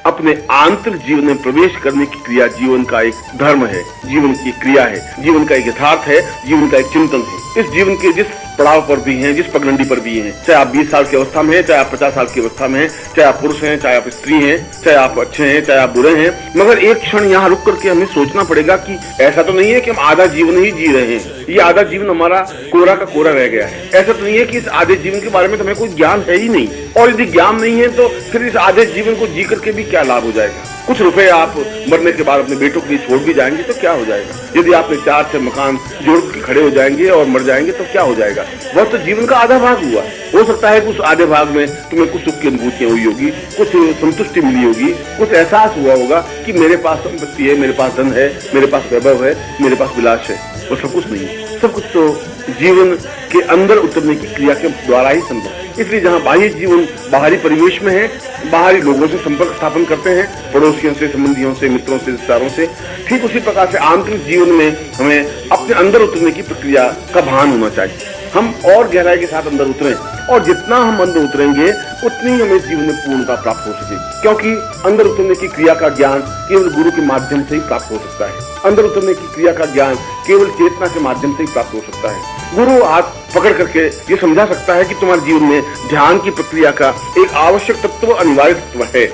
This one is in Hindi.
अपने आंतरिक जीवन में प्रवेश करने की क्रिया जीवन का एक धर्म है, जीवन की क्रिया है, जीवन का एक यथार्थ है, जीवन का एक चिंतन है। इस जीवन के जिस पड़ाव पर भी हैं, जिस पगडंडी पर भी हैं, चाहे आप 20 साल की अवस्था में हैं, चाहे आप 50 साल की अवस्था में हैं, चाहे आप पुरुष हैं, चाहे आप स्त्री हैं, चाहे आप अच्छे हैं, चाहे आप बुरे हैं, मगर एक क्षण यहाँ रुक करके हमें सोचना पड़ेगा कि ऐसा तो नहीं है कि हम आधा जीवन ही जी रहे हैं, ये आधा जीवन हमारा कोरा का कोरा रह गया है। ऐसा तो नहीं है कि इस आधे जीवन के बारे में तो हमें कोई ज्ञान है ही नहीं, और यदि ज्ञान नहीं है तो फिर इस आधे जीवन को जी करके भी क्या लाभ हो जाएगा। कुछ रुपए आप मरने के बाद अपने बेटों के लिए छोड़ भी जाएंगे तो क्या हो जाएगा। यदि आपने 4-6 मकान जोड़ के खड़े हो जाएंगे और मर जाएंगे तो क्या हो जाएगा। वह तो जीवन का आधा भाग हुआ। हो सकता है कि उस आधे भाग में तुम्हें कुछ सुख की अनुभूतियां हुई होगी, कुछ संतुष्टि मिली होगी, कुछ एहसास हुआ होगा कि मेरे पास संपत्ति है, मेरे पास धन है, मेरे पास वैभव है, मेरे पास विलास है। वो सब कुछ नहीं है। सब कुछ तो जीवन के अंदर उतरने की क्रिया के द्वारा ही संभव है। इसलिए जहाँ बाह्य जीवन बाहरी परिवेश में है, बाहरी लोगों से संपर्क स्थापन करते हैं, पड़ोसियों से, संबंधियों से, मित्रों से, रिश्तेदारों से, ठीक उसी प्रकार से आंतरिक जीवन में हमें अपने अंदर उतरने की प्रक्रिया का भान होना चाहिए। हम और गहराई के साथ अंदर उतरें, और जितना हम अंदर उतरेंगे उतनी ही हमें जीवन में पूर्णता प्राप्त हो सकेगी। क्योंकि अंदर उतरने की क्रिया का ज्ञान केवल गुरु के माध्यम से ही प्राप्त हो सकता है। अंदर उतरने की क्रिया का ज्ञान केवल चेतना के माध्यम से ही प्राप्त हो सकता है। गुरु हाथ पकड़ करके ये समझा सकता है कि तुम्हारे जीवन में ध्यान की प्रक्रिया का एक आवश्यक तत्व, अनिवार्य तत्व है।